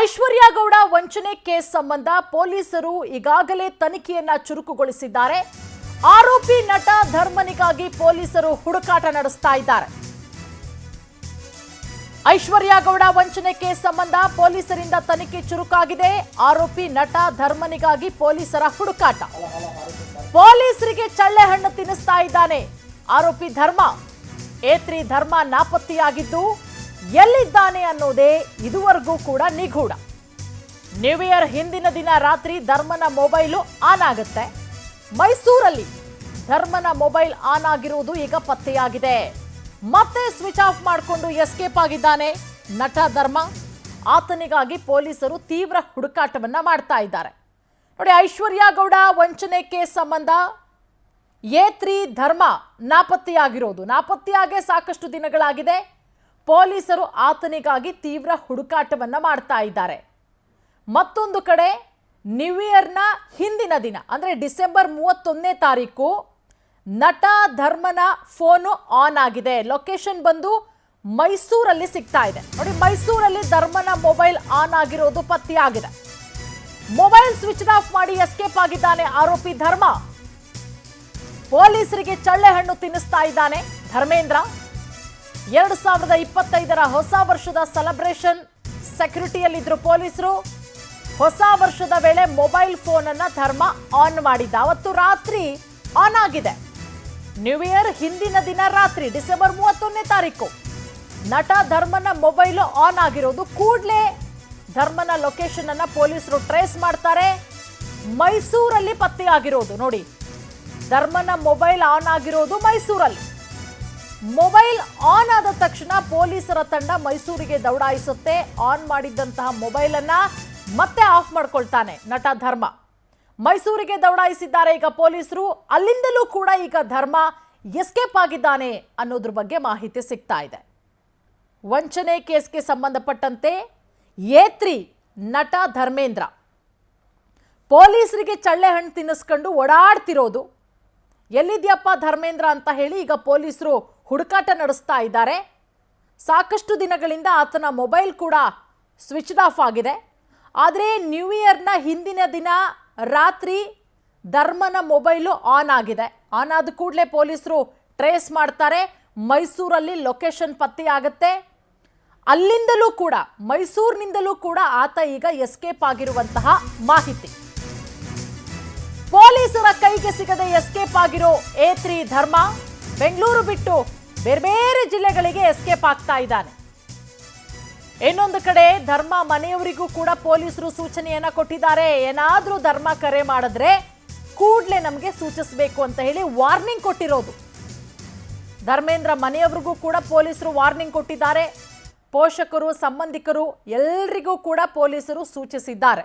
ಐಶ್ವರ್ಯ ಗೌಡ ವಂಚನೆ ಕೇಸ್ ಸಂಬಂಧ ಪೊಲೀಸರು ಈಗಾಗಲೇ ತನಿಖೆಯನ್ನ ಚುರುಕುಗೊಳಿಸಿದ್ದಾರೆ. ಆರೋಪಿ ನಟ ಧರ್ಮನಿಗಾಗಿ ಪೊಲೀಸರು ಹುಡುಕಾಟ ನಡೆಸ್ತಾ ಇದ್ದಾರೆ. ಐಶ್ವರ್ಯ ಗೌಡ ವಂಚನೆ ಕೇಸ್ ಸಂಬಂಧ ಪೊಲೀಸರಿಂದ ತನಿಖೆ ಚುರುಕಾಗಿದೆ. ಆರೋಪಿ ನಟ ಧರ್ಮನಿಗಾಗಿ ಪೊಲೀಸರ ಹುಡುಕಾಟ. ಪೊಲೀಸರಿಗೆ ಚಳ್ಳೆ ಹಣ್ಣು ತಿನ್ನಿಸ್ತಾ ಇದ್ದಾನೆ ಆರೋಪಿ ಧರ್ಮ. ಏತ್ರಿ ಧರ್ಮ ನಾಪತ್ತೆಯಾಗಿದ್ದು ಎಲ್ಲಿದ್ದಾನೆ ಅನ್ನೋದೇ ಇದುವರೆಗೂ ಕೂಡ ನಿಗೂಢ. ನ್ಯೂ ಇಯರ್ ಹಿಂದಿನ ದಿನ ರಾತ್ರಿ ಧರ್ಮನ ಮೊಬೈಲು ಆನ್ ಆಗುತ್ತೆ. ಮೈಸೂರಲ್ಲಿ ಧರ್ಮನ ಮೊಬೈಲ್ ಆನ್ ಆಗಿರುವುದು ಈಗ ಪತ್ತೆಯಾಗಿದೆ. ಮತ್ತೆ ಸ್ವಿಚ್ ಆಫ್ ಮಾಡಿಕೊಂಡು ಎಸ್ಕೇಪ್ ಆಗಿದ್ದಾನೆ ನಟ ಧರ್ಮ. ಆತನಿಗಾಗಿ ಪೊಲೀಸರು ತೀವ್ರ ಹುಡುಕಾಟವನ್ನ ಮಾಡ್ತಾ ಇದ್ದಾರೆ. ನೋಡಿ, ಐಶ್ವರ್ಯ ಗೌಡ ವಂಚನೆ ಕೇಸ್ ಸಂಬಂಧ ಏತ್ರಿ ಧರ್ಮ ನಾಪತ್ತೆಯಾಗಿ ಸಾಕಷ್ಟು ದಿನಗಳಾಗಿದೆ. ಪೊಲೀಸರು ಆತನಿಗಾಗಿ ತೀವ್ರ ಹುಡುಕಾಟವನ್ನ ಮಾಡ್ತಾ ಇದ್ದಾರೆ. ಮತ್ತೊಂದು ಕಡೆ ನ್ಯೂ ಇಯರ್ನ ಹಿಂದಿನ ದಿನ ಅಂದ್ರೆ ಡಿಸೆಂಬರ್ 31ನೇ ತಾರೀಕು ನಟ ಧರ್ಮನ ಫೋನು ಆನ್ ಆಗಿದೆ. ಲೊಕೇಶನ್ ಬಂದು ಮೈಸೂರಲ್ಲಿ ಸಿಗ್ತಾ ಇದೆ. ನೋಡಿ, ಮೈಸೂರಲ್ಲಿ ಧರ್ಮನ ಮೊಬೈಲ್ ಆನ್ ಆಗಿರೋದು ಪತ್ತೆಯಾಗಿದೆ. ಮೊಬೈಲ್ ಸ್ವಿಚ್ ಆಫ್ ಮಾಡಿ ಎಸ್ಕೇಪ್ ಆಗಿದ್ದಾನೆ ಆರೋಪಿ ಧರ್ಮ. ಪೊಲೀಸರಿಗೆ ಚಳ್ಳೆ ಹಣ್ಣು ತಿನ್ನಿಸ್ತಾ ಇದ್ದಾನೆ ಧರ್ಮೇಂದ್ರ. 2025ರ ಹೊಸ ವರ್ಷದ ಸೆಲೆಬ್ರೇಷನ್ ಸೆಕ್ಯೂರಿಟಿಯಲ್ಲಿದ್ರು ಪೊಲೀಸರು. ಹೊಸ ವರ್ಷದ ವೇಳೆ ಮೊಬೈಲ್ ಫೋನ್ ಅನ್ನ ಧರ್ಮ ಆನ್ ಮಾಡಿದ್ದ. ಅವತ್ತು ರಾತ್ರಿ ಆನ್ ಆಗಿದೆ. ನ್ಯೂ ಇಯರ್ ಹಿಂದಿನ ದಿನ ರಾತ್ರಿ ಡಿಸೆಂಬರ್ 31ನೇ ತಾರೀಕು ನಟ ಧರ್ಮನ ಮೊಬೈಲು ಆನ್ ಆಗಿರೋದು. ಕೂಡಲೇ ಧರ್ಮನ ಲೊಕೇಶನ್ ಅನ್ನ ಪೊಲೀಸರು ಟ್ರೇಸ್ ಮಾಡ್ತಾರೆ. ಮೈಸೂರಲ್ಲಿ ಪತ್ತೆಯಾಗಿರೋದು. ನೋಡಿ, ಧರ್ಮನ ಮೊಬೈಲ್ ಆನ್ ಆಗಿರೋದು ಮೈಸೂರಲ್ಲಿ. ಮೊಬೈಲ್ ಆನ್ ಆದ ತಕ್ಷಣ ಪೊಲೀಸರ ತಂಡ ಮೈಸೂರಿಗೆ ದೌಡಾಯಿಸುತ್ತೆ. ಆನ್ ಮಾಡಿದ್ದಂತಹ ಮೊಬೈಲ್ ಅನ್ನ ಮತ್ತೆ ಆಫ್ ಮಾಡ್ಕೊಳ್ತಾನೆ ನಟ ಧರ್ಮ. ಮೈಸೂರಿಗೆ ದೌಡಾಯಿಸಿದ್ದಾರೆ ಈಗ ಪೊಲೀಸರು. ಅಲ್ಲಿಂದಲೂ ಕೂಡ ಈಗ ಧರ್ಮ ಎಸ್ಕೇಪ್ ಆಗಿದ್ದಾನೆ ಅನ್ನೋದ್ರ ಬಗ್ಗೆ ಮಾಹಿತಿ ಸಿಗ್ತಾ ಇದೆ. ವಂಚನೆ ಕೇಸ್ಗೆ ಸಂಬಂಧಪಟ್ಟಂತೆ ಏತ್ರಿ ನಟ ಧರ್ಮೇಂದ್ರ ಪೊಲೀಸರಿಗೆ ಚಳ್ಳೆ ಹಣ್ಣು ತಿನ್ನಿಸ್ಕೊಂಡು ಓಡಾಡ್ತಿರೋದು. ಎಲ್ಲಿದ್ಯಪ್ಪ ಧರ್ಮೇಂದ್ರ ಅಂತ ಹೇಳಿ ಈಗ ಪೊಲೀಸರು ಹುಡುಕಾಟ ನಡೆಸ್ತಾ ಇದ್ದಾರೆ. ಸಾಕಷ್ಟು ದಿನಗಳಿಂದ ಆತನ ಮೊಬೈಲ್ ಕೂಡ ಸ್ವಿಚ್ ಆಫ್ ಆಗಿದೆ. ಆದರೆ ನ್ಯೂ ಇಯರ್ನ ಹಿಂದಿನ ದಿನ ರಾತ್ರಿ ಧರ್ಮನ ಮೊಬೈಲು ಆನ್ ಆಗಿದೆ. ಆನ್ ಆದ ಕೂಡಲೇ ಪೊಲೀಸರು ಟ್ರೇಸ್ ಮಾಡ್ತಾರೆ. ಮೈಸೂರಲ್ಲಿ ಲೊಕೇಶನ್ ಪತ್ತೆಯಾಗುತ್ತೆ. ಅಲ್ಲಿಂದಲೂ ಕೂಡ ಮೈಸೂರಿನಿಂದಲೂ ಕೂಡ ಆತ ಈಗ ಎಸ್ಕೇಪ್ ಆಗಿರುವಂತಹ ಮಾಹಿತಿ. ಪೊಲೀಸರ ಕೈಗೆ ಸಿಗದೆ ಎಸ್ಕೇಪ್ ಆಗಿರೋ ಏತ್ರಿ ಧರ್ಮ ಬೆಂಗಳೂರು ಬಿಟ್ಟು ಬೇರೆ ಬೇರೆ ಜಿಲ್ಲೆಗಳಿಗೆ ಎಸ್ಕೇಪ್ ಆಗ್ತಾ ಇದ್ದಾನೆ. ಇನ್ನೊಂದು ಕಡೆ ಧರ್ಮ ಮನೆಯವರಿಗೂ ಕೂಡ ಪೊಲೀಸರು ಸೂಚನೆಯನ್ನ ಕೊಟ್ಟಿದ್ದಾರೆ. ಏನಾದ್ರೂ ಧರ್ಮ ಕರೆ ಮಾಡಿದ್ರೆ ಕೂಡಲೇ ನಮಗೆ ಸೂಚಿಸಬೇಕು ಅಂತ ಹೇಳಿ ವಾರ್ನಿಂಗ್ ಕೊಟ್ಟಿರೋದು. ಧರ್ಮೇಂದ್ರ ಮನೆಯವರಿಗೂ ಕೂಡ ಪೊಲೀಸರು ವಾರ್ನಿಂಗ್ ಕೊಟ್ಟಿದ್ದಾರೆ. ಪೋಷಕರು, ಸಂಬಂಧಿಕರು ಎಲ್ರಿಗೂ ಕೂಡ ಪೊಲೀಸರು ಸೂಚಿಸಿದ್ದಾರೆ.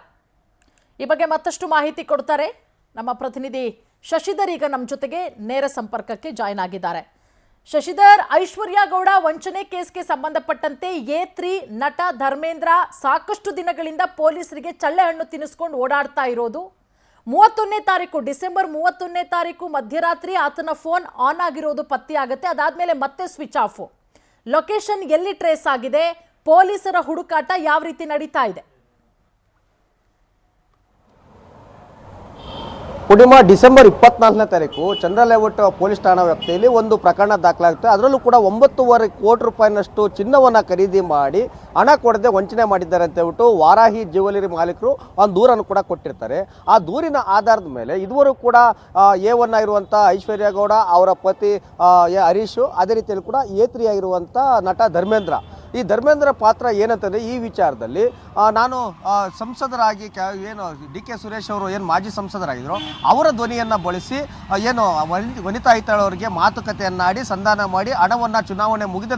ಈ ಬಗ್ಗೆ ಮತ್ತಷ್ಟು ಮಾಹಿತಿ ಕೊಡ್ತಾರೆ ನಮ್ಮ ಪ್ರತಿನಿಧಿ ಶಶಿಧರ್. ಈಗ ನಮ್ಮ ಜೊತೆಗೆ ನೇರ ಸಂಪರ್ಕಕ್ಕೆ ಜಾಯ್ನ್ ಆಗಿದ್ದಾರೆ. ಶಶಿಧರ್, ಐಶ್ವರ್ಯ ಗೌಡ ವಂಚನೆ ಕೇಸ್ಗೆ ಸಂಬಂಧಪಟ್ಟಂತೆ ಏತ್ರಿ ನಟ ಧರ್ಮೇಂದ್ರ ಸಾಕಷ್ಟು ದಿನಗಳಿಂದ ಪೊಲೀಸರಿಗೆ ಚಳ್ಳೆ ಹಣ್ಣು ತಿನ್ನಿಸ್ಕೊಂಡು ಓಡಾಡ್ತಾ ಇರೋದು. 31ನೇ ತಾರೀಕು ಡಿಸೆಂಬರ್ 31ನೇ ತಾರೀಕು ಮಧ್ಯರಾತ್ರಿ ಆತನ ಫೋನ್ ಆನ್ ಆಗಿರೋದು ಪತ್ತೆಯಾಗುತ್ತೆ. ಅದಾದ್ಮೇಲೆ ಮತ್ತೆ ಸ್ವಿಚ್ ಆಫ್. ಲೊಕೇಶನ್ ಎಲ್ಲಿ ಟ್ರೇಸ್ ಆಗಿದೆ? ಪೊಲೀಸರ ಹುಡುಕಾಟ ಯಾವ ರೀತಿ ನಡೀತಾ ಇದೆ? ಪೂರ್ಣಿಮ, ಡಿಸೆಂಬರ್ 24ನೇ ತಾರೀಕು ಚಂದ್ರಲೇಔಟ್ ಪೊಲೀಸ್ ಠಾಣಾ ವ್ಯಾಪ್ತಿಯಲ್ಲಿ ಒಂದು ಪ್ರಕರಣ ದಾಖಲಾಗುತ್ತೆ. ಅದರಲ್ಲೂ ಕೂಡ 9.5 ಕೋಟಿ ರೂಪಾಯಿನಷ್ಟು ಚಿನ್ನವನ್ನು ಖರೀದಿ ಮಾಡಿ ಹಣ ಕೊಡದೆ ವಂಚನೆ ಮಾಡಿದ್ದಾರೆ ಅಂತ ಹೇಳ್ಬಿಟ್ಟು ವಾರಾಹಿ ಜ್ಯುವೆಲರಿ ಮಾಲೀಕರು ಒಂದು ದೂರನ್ನು ಕೂಡ ಕೊಟ್ಟಿರ್ತಾರೆ. ಆ ದೂರಿನ ಆಧಾರದ ಮೇಲೆ ಇದುವರೆಗೂ ಕೂಡ A1 ಇರುವಂಥ ಐಶ್ವರ್ಯ ಗೌಡ, ಅವರ ಪತಿ ಹರೀಶು, ಅದೇ ರೀತಿಯಲ್ಲಿ ಕೂಡ ಏತ್ರಿಯಾಗಿರುವಂಥ ನಟ ಧರ್ಮೇಂದ್ರ, ಈ ಧರ್ಮೇಂದ್ರ ಪಾತ್ರ ಏನಂತಂದರೆ ಈ ವಿಚಾರದಲ್ಲಿ ನಾನು ಸಂಸದರಾಗಿ ಏನು DK ಸುರೇಶ್ ಅವರು ಏನು ಮಾಜಿ ಸಂಸದರಾಗಿದ್ರು ಅವರ ಧ್ವನಿಯನ್ನು ಬಳಸಿ ಏನು ವನಿತಾ ಐತಾಳ್ ಅವರಿಗೆ ಮಾತುಕತೆಯನ್ನಾಡಿ ಸಂಧಾನ ಮಾಡಿ ಹಣವನ್ನು ಚುನಾವಣೆ ಮುಗಿದ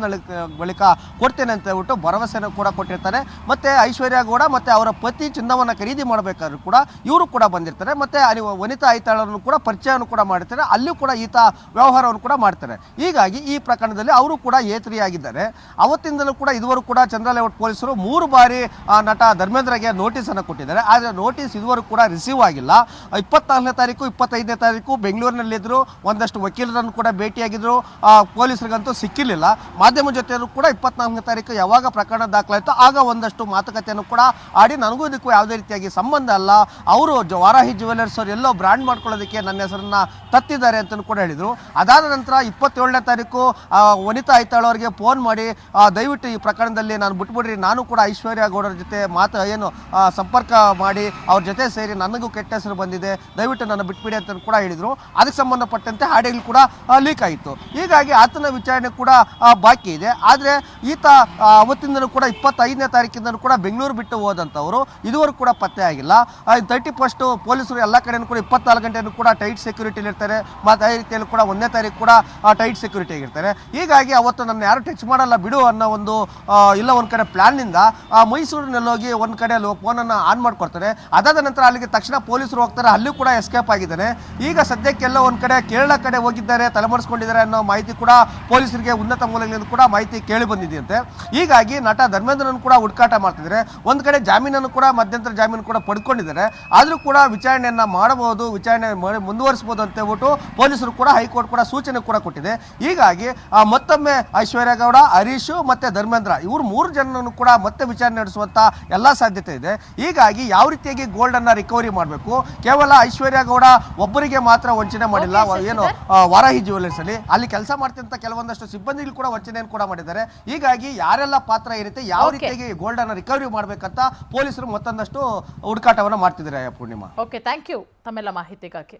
ಬಳಿಕ ಕೊಡ್ತೇನೆ ಅಂತ ಹೇಳ್ಬಿಟ್ಟು ಭರವಸೆಯನ್ನು ಕೂಡ ಕೊಟ್ಟಿರ್ತಾರೆ. ಮತ್ತು ಐಶ್ವರ್ಯ ಗೌಡ ಮತ್ತು ಅವರ ಪತಿ ಚಿನ್ನವನ್ನು ಖರೀದಿ ಮಾಡಬೇಕಾದ್ರೂ ಕೂಡ ಇವರು ಕೂಡ ಬಂದಿರ್ತಾರೆ. ಮತ್ತು ವನಿತಾ ಐತಾಳನ್ನು ಕೂಡ ಪರಿಚಯವನ್ನು ಕೂಡ ಮಾಡಿರ್ತಾರೆ. ಅಲ್ಲಿಯೂ ಕೂಡ ಈತ ವ್ಯವಹಾರವನ್ನು ಕೂಡ ಮಾಡ್ತಾರೆ. ಹೀಗಾಗಿ ಈ ಪ್ರಕರಣದಲ್ಲಿ ಅವರು ಕೂಡ ಏತ್ರಿಯಾಗಿದ್ದಾರೆ. ಅವತ್ತಿಂದಲೂ ಕೂಡ ಇದುವರೆಗೂ ಕೂಡ ಚಂದ್ರ ಲೇಔಟ್ ಪೊಲೀಸರು 3 ಬಾರಿ ನಟ ಧರ್ಮೇಂದ್ರಗೆ ನೋಟಿಸ್ ಅನ್ನು ಕೊಟ್ಟಿದ್ದಾರೆ. ಆದರೆ ನೋಟಿಸ್ ಇದುವರೆಗೂ ಕೂಡ ರಿಸೀವ್ ಆಗಿಲ್ಲ. 24ನೇ ತಾರೀಕು 25ನೇ ತಾರೀಕು ಬೆಂಗಳೂರಿನಲ್ಲಿದ್ದರು, ಒಂದಷ್ಟು ವಕೀಲರನ್ನು ಕೂಡ ಭೇಟಿಯಾಗಿದ್ರು, ಪೊಲೀಸರಿಗಂತೂ ಸಿಕ್ಕಿರಲಿಲ್ಲ. ಮಾಧ್ಯಮ ಜೊತೆಯಲ್ಲೂ ಕೂಡ 24ನೇ ತಾರೀಕು ಯಾವಾಗ ಪ್ರಕರಣ ದಾಖಲಾಯಿತು ಆಗ ಒಂದಷ್ಟು ಮಾತುಕತೆಯನ್ನು ಕೂಡ ಆಡಿ ನನಗೂ ಇದಕ್ಕೂ ಯಾವುದೇ ರೀತಿಯಾಗಿ ಸಂಬಂಧ ಅಲ್ಲ, ಅವರು ವಾರಾಹಿ ಜ್ಯುವೆಲರ್ಸ್ ಅವರು ಎಲ್ಲೋ ಬ್ರ್ಯಾಂಡ್ ಮಾಡ್ಕೊಳ್ಳೋದಕ್ಕೆ ನನ್ನ ಹೆಸರನ್ನ ತತ್ತಿದ್ದಾರೆ ಅಂತಲೂ ಕೂಡ ಹೇಳಿದರು. ಅದಾದ ನಂತರ 27ನೇ ತಾರೀಕು ವನಿತಾ ಐತಾಳ್ ಅವರಿಗೆ ಫೋನ್ ಮಾಡಿ ದಯವಿಟ್ಟು ಈ ಪ್ರಕರಣದಲ್ಲಿ ನಾನು ಬಿಟ್ಬಿಡ್ರಿ, ನಾನು ಕೂಡ ಐಶ್ವರ್ಯ ಗೌಡರ ಜೊತೆ ಸಂಪರ್ಕ ಮಾಡಿ ಅವ್ರ ಜೊತೆ ಸೇರಿ ನನಗೂ ಕೆಟ್ಟ ಹೆಸರು ಬಂದಿದೆ, ದಯವಿಟ್ಟು ನನ್ನ ಬಿಟ್ಬಿಡಿ ಅಂತ ಕೂಡ ಹೇಳಿದರು. ಅದಕ್ಕೆ ಸಂಬಂಧಪಟ್ಟಂತೆ ಆಡಿಯೋಗಳು ಕೂಡ ಲೀಕ್ ಆಯಿತು. ಹೀಗಾಗಿ ಆತನ ವಿಚಾರಣೆ ಕೂಡ ಬಾಕಿ ಇದೆ. ಆದರೆ ಈತ ಅವತ್ತಿಂದಲೂ ಕೂಡ 25ನೇ ತಾರೀಕಿಂದಲೂ ಕೂಡ ಬೆಂಗಳೂರು ಬಿಟ್ಟು ಹೋದಂಥವರು ಇದುವರೆಗೂ ಕೂಡ ಪತ್ತೆ ಆಗಿಲ್ಲ. 31st ಪೊಲೀಸರು ಎಲ್ಲ ಕಡೆಯೂ ಕೂಡ 24 ಗಂಟೆಯೂ ಕೂಡ ಟೈಟ್ ಸೆಕ್ಯೂರಿಟಿಲಿ ಇರ್ತಾರೆ. ಮತ್ತು ಅದೇ ರೀತಿಯಲ್ಲಿ ಕೂಡ 1ನೇ ತಾರೀಕು ಕೂಡ ಟೈಟ್ ಸೆಕ್ಯೂರಿಟಿ ಆಗಿರ್ತಾರೆ. ಹೀಗಾಗಿ ಅವತ್ತು ನನ್ನ ಯಾರು ಟಚ್ ಮಾಡಲ್ಲ ಬಿಡು ಅನ್ನೋ ಒಂದು ಇಲ್ಲ ಒಂದು ಕಡೆ ಪ್ಲಾನ್ನಿಂದ ಮೈಸೂರಿನಲ್ಲಿ ಹೋಗಿ ಒಂದು ಕಡೆ ಫೋನನ್ನು ಆನ್ ಮಾಡ್ಕೊಡ್ತಾರೆ. ಅದಾದ ನಂತರ ಅಲ್ಲಿಗೆ ತಕ್ಷಣ ಪೊಲೀಸರು ಹೋಗ್ತಾರೆ, ಅಲ್ಲೂ ಕೂಡ ಎಸ್ಕೇಪ್ ಆಗಿದ್ದಾನೆ. ಈಗ ಸದ್ಯಕ್ಕೆಲ್ಲ ಒಂದು ಕಡೆ ಕೇರಳ ಕಡೆ ಹೋಗಿದ್ದಾರೆ, ತಲೆಮರೆಸ್ಕೊಂಡಿದ್ದಾರೆ ಅನ್ನೋ ಮಾಹಿತಿ ಕೂಡ ಪೊಲೀಸರಿಗೆ ಉನ್ನತ ಮೂಲಗಳಿಂದ ಕೂಡ ಮಾಹಿತಿ ಕೇಳಿ ಬಂದಿದೆಯಂತೆ. ಹೀಗಾಗಿ ನಟ ಧರ್ಮೇಂದ್ರನನ್ನು ಕೂಡ ಹುಡುಕಾಟ ಮಾಡ್ತಿದ್ದಾರೆ. ಒಂದು ಕಡೆ ಜಾಮೀನನ್ನು ಕೂಡ ಮಧ್ಯಂತರ ಜಾಮೀನು ಕೂಡ ಪಡ್ಕೊಂಡಿದ್ದಾರೆ. ಆದರೂ ಕೂಡ ವಿಚಾರಣೆಯನ್ನು ಮಾಡಬಹುದು, ವಿಚಾರಣೆ ಮುಂದುವರಿಸಬಹುದು ಅಂತ ಹೇಳ್ಬಿಟ್ಟು ಪೊಲೀಸರು ಕೂಡ ಹೈಕೋರ್ಟ್ ಕೂಡ ಸೂಚನೆ ಕೂಡ ಕೊಟ್ಟಿದೆ. ಹೀಗಾಗಿ ಮತ್ತೊಮ್ಮೆ ಐಶ್ವರ್ಯ ಗೌಡ, ಹರೀಶು ಮತ್ತು ಧರ್ಮೇಂದ್ರ ಇವರು 3 ಜನರನ್ನು ಕೂಡ ಮತ್ತೆ ವಿಚಾರಣೆ ನಡೆಸುವಂಥ ಎಲ್ಲ ಸಾಧ್ಯತೆ ಇದೆ. ಹೀಗಾಗಿ ಯಾವ ರೀತಿಯಾಗಿ ಗೋಲ್ಡನ್ನು ರಿಕವರಿ ಮಾಡಬೇಕು, ಕೇವಲ ಐಶ್ವರ್ಯ ಗೌಡ ಒಬ್ಬರಿಗೆ ಮಾತ್ರ ವಂಚನೆ ಮಾಡಿಲ್ಲ, ಏನು ವಾರಾಹಿ ಜ್ಯುವೆಲರ್ಸ್ ಅಲ್ಲಿ ಕೆಲಸ ಮಾಡ್ತಿದ್ದಂಥ ಕೆಲವೊಂದಷ್ಟು ಸಿಬ್ಬಂದಿಗಳು ಕೂಡ ವಂಚನೆಯನ್ನು ಕೂಡ ಮಾಡಿದ್ದಾರೆ. ಹೀಗಾಗಿ ಯಾರೆಲ್ಲ ಪಾತ್ರ ಇರುತ್ತೆ, ಯಾವ ರೀತಿಯಾಗಿ ಗೋಲ್ಡನ್ನು ರಿಕವರಿ ಮಾಡಬೇಕಂತ ಪೊಲೀಸರು ಮತ್ತೊಂದಷ್ಟು ಹುಡುಕಾಟವನ್ನು ಮಾಡ್ತಿದ್ದಾರೆ. ಪೂರ್ಣಿಮಾ, ಓಕೆ, ಥ್ಯಾಂಕ್ ಯು ತಮ್ಮೆಲ್ಲ ಮಾಹಿತಿಗಾಗಿ.